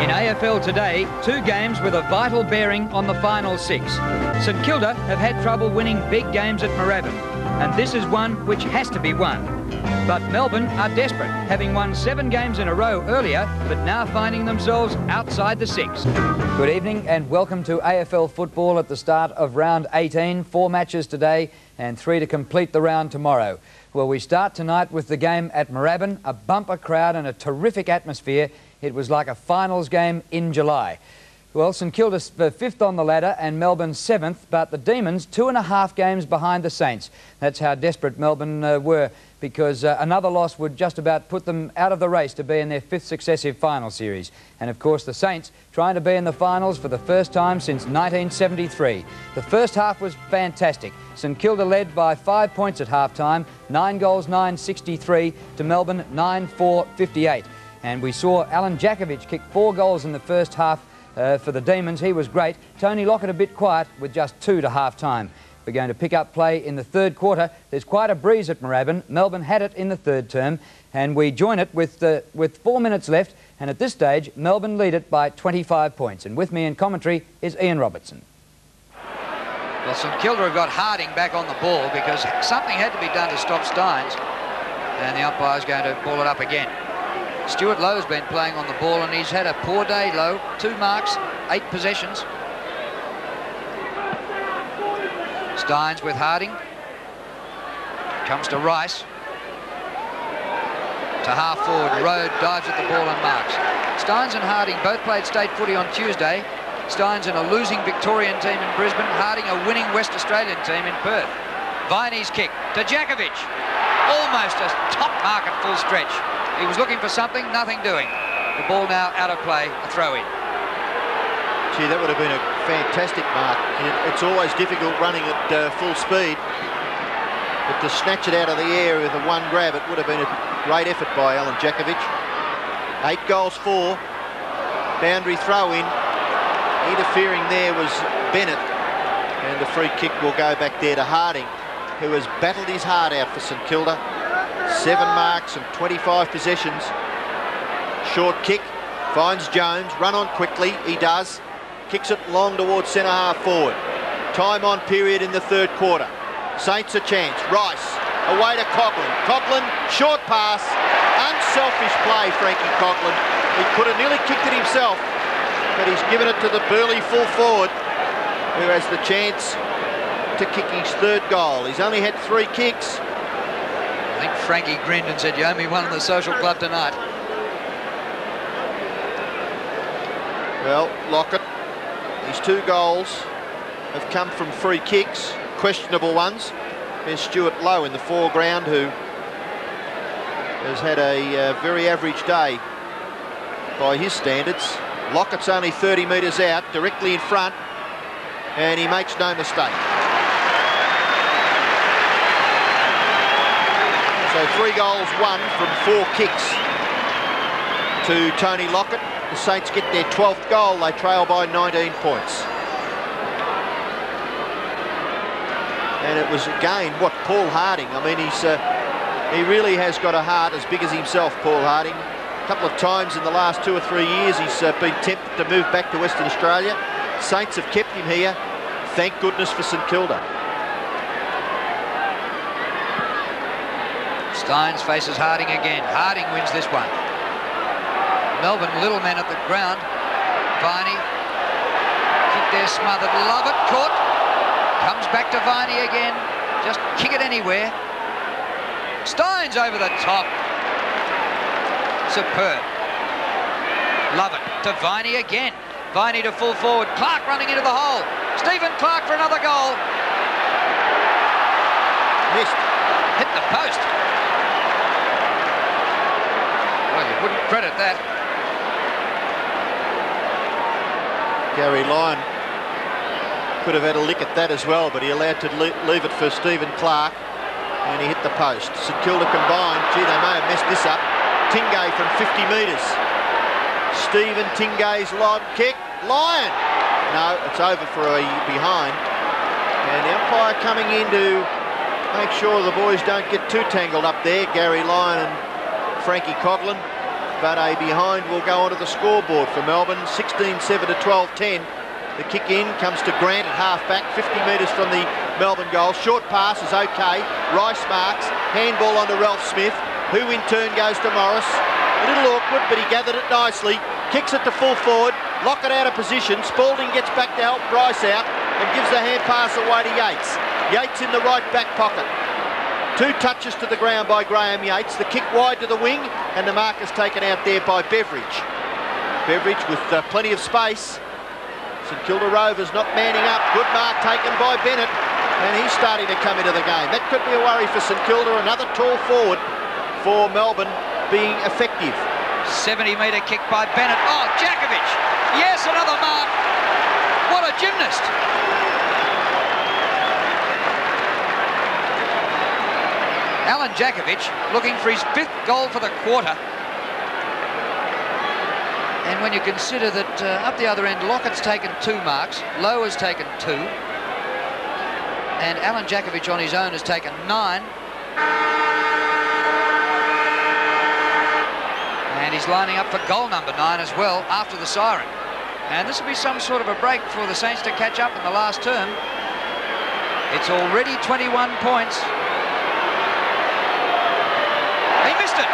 In AFL today, 2 games with a vital bearing on the final 6. St Kilda have had trouble winning big games at Moorabbin, and this is one which has to be won. But Melbourne are desperate, having won 7 games in a row earlier, but now finding themselves outside the 6. Good evening and welcome to AFL football at the start of round 18. 4 matches today and 3 to complete the round tomorrow. Well, we start tonight with the game at Moorabbin, a bumper crowd and a terrific atmosphere. It was like a finals game in July. Well, St Kilda's 5th on the ladder and Melbourne 7th, but the Demons 2.5 games behind the Saints. That's how desperate Melbourne were, because another loss would just about put them out of the race to be in their 5th successive final series. And of course the Saints trying to be in the finals for the first time since 1973. The first half was fantastic. St Kilda led by 5 points at half-time, 9 goals, 9-63 to Melbourne, 9-4-58. And we saw Qtr Jakovich kick 4 goals in the first half for the Demons. He was great. Tony Lockett a bit quiet with just 2 to half-time. We're going to pick up play in the 3rd quarter. There's quite a breeze at Moorabbin. Melbourne had it in the 3rd term, and we join it with 4 minutes left. And at this stage, Melbourne lead it by 25 points. And with me in commentary is Ian Robertson. Well, St Kilda have got Harding back on the ball because something had to be done to stop Stynes. And the umpire's going to ball it up again. Stuart Lowe's been playing on the ball and he's had a poor day, Lowe. 2 marks, 8 possessions. Stynes with Harding. Comes to Rice. To half forward. Rode dives at the ball and marks. Stynes and Harding both played state footy on Tuesday. Stynes in a losing Victorian team in Brisbane. Harding a winning West Australian team in Perth. Viney's kick to Jakovich. Almost a top mark at full stretch. He was looking for something, nothing doing. The ball now out of play, a throw-in. Gee, that would have been a fantastic mark. It's always difficult running at full speed. But to snatch it out of the air with a 1 grab, it would have been a great effort by Qtr Jakovich. 8 goals for. Boundary throw-in. Interfering there was Bennett. And the free kick will go back there to Harding, who has battled his heart out for St Kilda. 7 marks and 25 possessions. Short kick, finds Jones, run on quickly, he does. Kicks it long towards centre half forward. Time on period in the 3rd quarter. Saints a chance, Rice, away to Coughlin. Coughlin, short pass, unselfish play, Frankie Coughlin. He could have nearly kicked it himself, but he's given it to the burly full forward, who has the chance to kick his 3rd goal. He's only had 3 kicks. I think Frankie grinned and said, "You owe me one in the social club tonight." Well, Lockett, his 2 goals have come from free kicks, questionable ones. There's Stuart Lowe in the foreground, who has had a very average day by his standards. Lockett's only 30 metres out, directly in front, and he makes no mistake. So 3 goals, 1 from 4 kicks to Tony Lockett. The Saints get their 12th goal. They trail by 19 points. And it was again, Paul Harding. I mean, he really has got a heart as big as himself, Paul Harding. A couple of times in the last 2 or 3 years, he's been tempted to move back to Western Australia. Saints have kept him here. Thank goodness for St Kilda. Stynes faces Harding again. Harding wins this one. Melbourne little men at the ground. Viney. Kick there smothered. Lockett caught. Comes back to Viney again. Just kick it anywhere. Stynes over the top. Superb. Lockett to Viney again. Viney to full forward. Clark running into the hole. Stephen Clark for another goal. Missed. Hit the post. Well, you wouldn't credit that. Gary Lyon could have had a lick at that as well, but he allowed to leave it for Stephen Clark, and he hit the post. St Kilda combined. Gee, they may have messed this up. Tingay from 50 metres. Stephen Tingay's lob kick. Lyon. No, it's over for a behind. And the umpire coming in to make sure the boys don't get too tangled up there. Gary Lyon and Frankie Coughlin. but a behind will go onto the scoreboard for Melbourne. 16-7 to 12-10. The kick in comes to Grant at half-back, 50 metres from the Melbourne goal. Short pass is okay. Rice marks. Handball onto Ralph Smith, who in turn goes to Morris. A little awkward, but he gathered it nicely. Kicks it to full forward. Lockett out of position. Spalding gets back to help Bryce out and gives the hand pass away to Yates. Yates in the right back pocket. 2 touches to the ground by Graham Yates. The kick wide to the wing, and the mark is taken out there by Beveridge. Beveridge with plenty of space. St Kilda Rovers not manning up. Good mark taken by Bennett, and he's starting to come into the game. That could be a worry for St Kilda. Another tall forward for Melbourne being effective. 70-metre kick by Bennett. Oh, Jakovich! Yes, another mark. What a gymnast. Alan Jakovich looking for his 5th goal for the quarter. And when you consider that up the other end, Lockett's taken 2 marks, Lowe has taken 2, and Alan Jakovich on his own has taken 9. And he's lining up for goal number 9 as well after the siren. And this will be some sort of a break for the Saints to catch up in the last term. It's already 21 points. He missed it.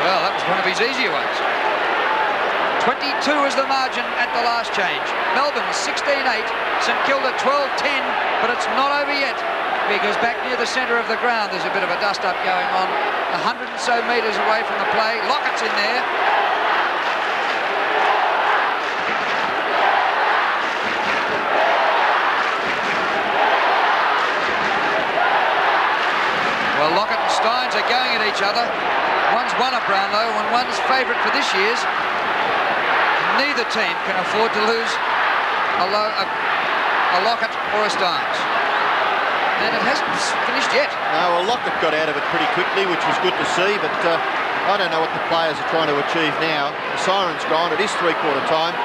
Well, that was one of his easier ones. 22 is the margin at the last change. Melbourne 16-8, St Kilda 12-10, but it's not over yet, because back near the centre of the ground there's a bit of a dust-up going on. 100 and so metres away from the play. Lockett's in there. Well, Lockett and Stynes are going at each other. One's won a Brownlow and one's favourite for this year's. Neither team can afford to lose a Lockett or a Stynes. And it hasn't finished yet. No, well, Lockett got out of it pretty quickly, which was good to see, but I don't know what the players are trying to achieve now. The siren's gone. It is 3/4 time.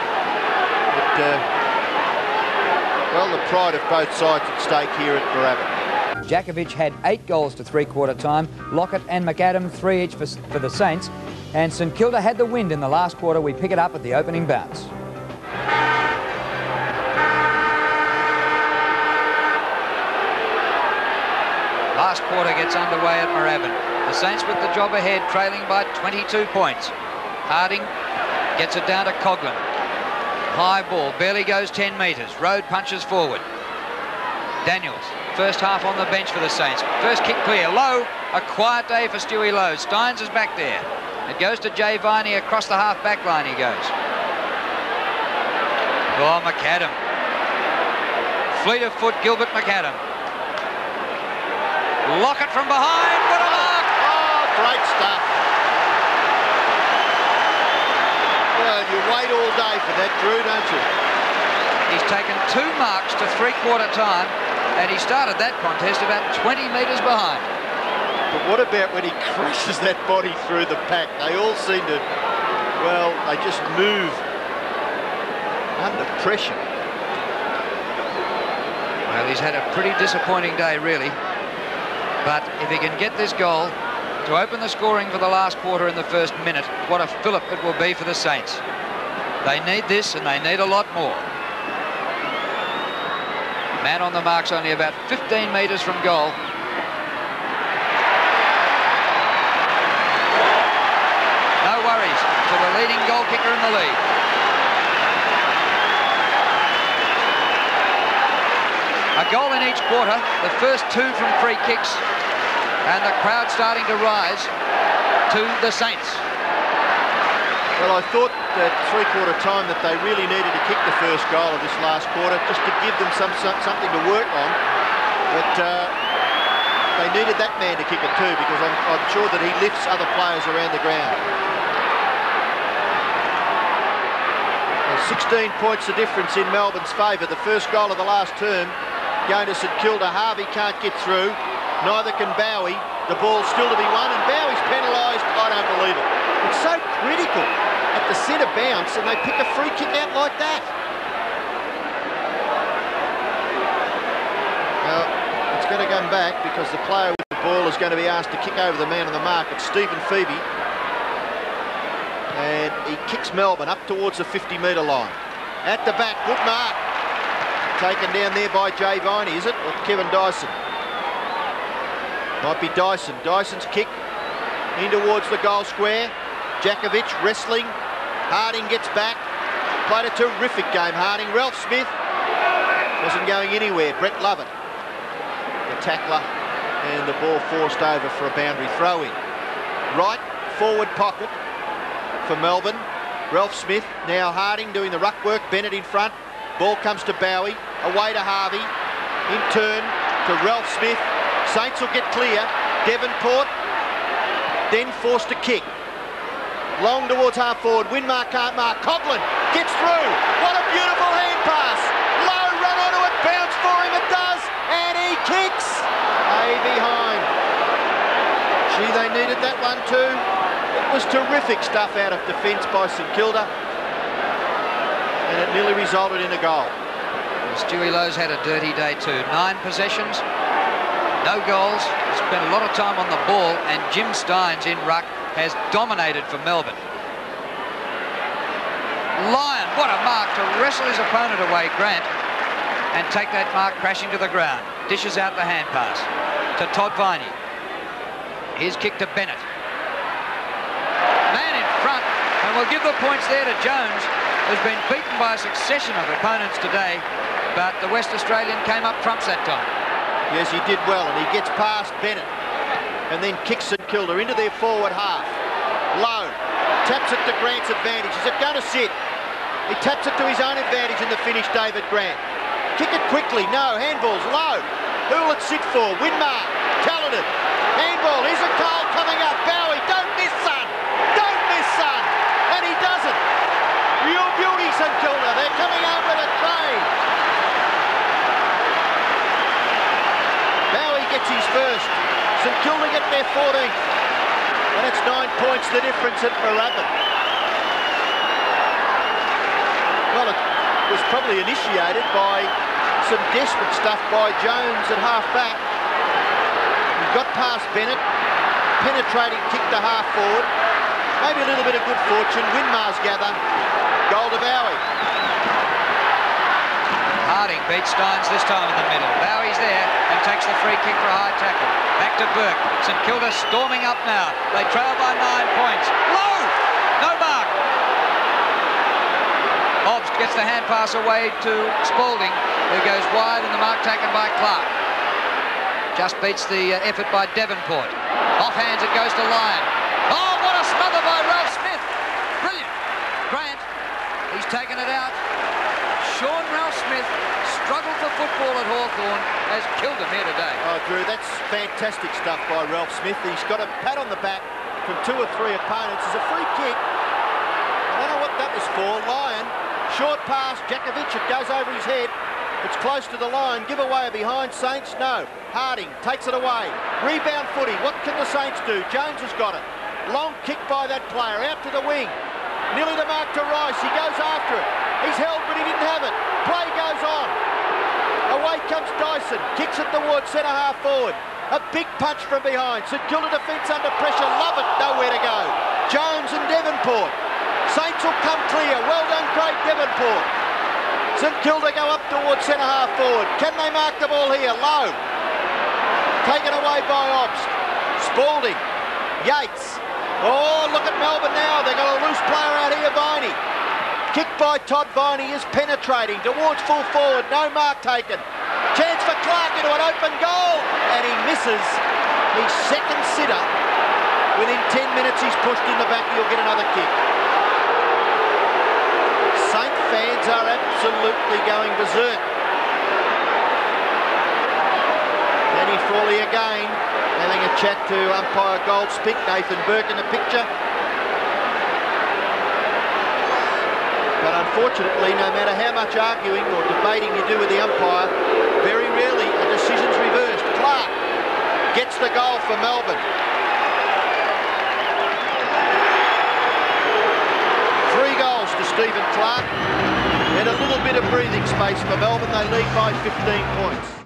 But, well, the pride of both sides at stake here at Moorabbin. Jakovich had 8 goals to 3/4 time. Lockett and McAdam 3 each for the Saints. And St Kilda had the wind in the last quarter. We pick it up at the opening bounce. Last quarter gets underway at Moorabbin. The Saints with the job ahead, trailing by 22 points. Harding gets it down to Coughlin. High ball, barely goes 10 metres. Road punches forward. Daniels, first half on the bench for the Saints. First kick clear, Lowe. A quiet day for Stewie Lowe. Stynes is back there. It goes to Jay Viney across the half-back line he goes. Oh, McAdam. Fleet of foot, Gilbert McAdam. Lockett from behind. What a mark! Oh, great stuff. Well, you wait all day for that, Drew, don't you? He's taken 2 marks to 3/4 time, and he started that contest about 20 metres behind. But what about when he crushes that body through the pack? They all seem to, well, they just move under pressure. Well, he's had a pretty disappointing day, really. But if he can get this goal to open the scoring for the last quarter in the first minute, what a fillip it will be for the Saints. They need this, and they need a lot more. Man on the mark's only about 15 metres from goal. No worries to the leading goal kicker in the league. A goal in each quarter, the first 2 from free kicks, and the crowd starting to rise to the Saints. Well, I thought at 3/4 time that they really needed to kick the first goal of this last quarter just to give them something to work on. But they needed that man to kick it too, because I'm sure that he lifts other players around the ground. 16 points the difference in Melbourne's favour. The first goal of the last term going to St Kilda. Harvey can't get through. Neither can Bowie. The ball's still to be won, and Bowie's penalised. I don't believe it. It's so critical at the centre bounce, and they pick a free kick out like that. Well, it's going to come back because the player with the ball is going to be asked to kick over the man on the mark. It's Stephen Phoebe. And he kicks Melbourne up towards the 50-metre line. At the back, good mark. Taken down there by Jay Viney, is it? Or Kevin Dyson? Might be Dyson. Dyson's kick in towards the goal square. Jakovich wrestling. Harding gets back. Played a terrific game, Harding. Ralph Smith wasn't going anywhere. Brett Lovett, the tackler, and the ball forced over for a boundary throw-in. Right forward pocket for Melbourne. Ralph Smith, now Harding doing the ruck work. Bennett in front. Ball comes to Bowie. Away to Harvey. In turn to Ralph Smith. Saints will get clear. Devonport then forced to kick. Long towards half forward. Winmar can't mark. Coughlin gets through. What a beautiful hand pass. Low run onto it. Bounce for him. It does. And he kicks. Behind. Gee, they needed that one too. It was terrific stuff out of defence by St Kilda. And it nearly resulted in a goal. Stewie Lowe's had a dirty day too. 9 possessions, no goals. He spent a lot of time on the ball, and Jim Stynes in ruck has dominated for Melbourne. Lyon, what a mark to wrestle his opponent away, Grant, and take that mark crashing to the ground. Dishes out the hand pass to Todd Viney. His kick to Bennett. Man in front, and we'll give the points there to Jones, who's been beaten by a succession of opponents today, but the West Australian came up trumps that time. Yes, he did well, and he gets past Bennett and then kicks St Kilda into their forward half. Low taps it to Grant's advantage. Is it going to sit? He taps it to his own advantage in the finish, David Grant. Kick it quickly. No, handball's low. Who will it sit for? Winmar, talented. Handball, here's a goal coming up. Bowie, don't miss, son. Don't miss, son. And he doesn't. Real beauty, St Kilda. They're coming out with a train. Bowie gets his first. St Kilda get their 14th. And it's 9 points the difference at Moorabbin. Well, it was probably initiated by some desperate stuff by Jones at half-back. He got past Bennett. Penetrating kick to half-forward. Maybe a little bit of good fortune. Winmar's gather. Goal to Bowie. Harding beats Stynes this time in the middle. Bowie's there and takes the free kick for a high tackle. Back to Burke. St Kilda storming up now. They trail by 9 points. Low! No mark. Hobbs gets the hand pass away to Spalding, who goes wide, and the mark taken by Clark. Just beats the effort by Devonport. Off hands it goes to Lyon. Oh, what a smother by Ralph Smith. Brilliant. Grant, he's taken it out. Sean Ralph Smith struggled for football at Hawthorn, has killed him here today. Oh, Drew, that's fantastic stuff by Ralph Smith. He's got a pat on the back from 2 or 3 opponents. It's a free kick. I don't know what that was for. Lyon, short pass, Jakovich, it goes over his head. It's close to the line. Give away behind Saints? No. Harding takes it away. Rebound footy. What can the Saints do? Jones has got it. Long kick by that player. Out to the wing. Nearly the mark to Rice. He goes after it. He's held, but he didn't have it. Play goes on. Away comes Dyson. Kicks it towards centre-half forward. A big punch from behind. St Kilda defence under pressure. Love it. Nowhere to go. Jones and Devonport. Saints will come clear. Well done, Craig Devonport. St Kilda go up towards centre-half forward. Can they mark the ball here? Low. Taken away by Obst. Spalding. Yates. Oh, look at Melbourne now. They've got a loose player out here, Viney. Kick by Todd Viney is penetrating towards full forward. No mark taken. Chance for Clark into an open goal. And he misses his second sitter. Within 10 minutes, he's pushed in the back. He'll get another kick. Saint fans are absolutely going berserk. Danny Frawley again, having a chat to umpire Goldspink. Nathan Burke in the picture. But unfortunately, no matter how much arguing or debating you do with the umpire, very rarely a decision's reversed. Clark gets the goal for Melbourne. 3 goals to Stephen Clark and a little bit of breathing space for Melbourne. They lead by 15 points.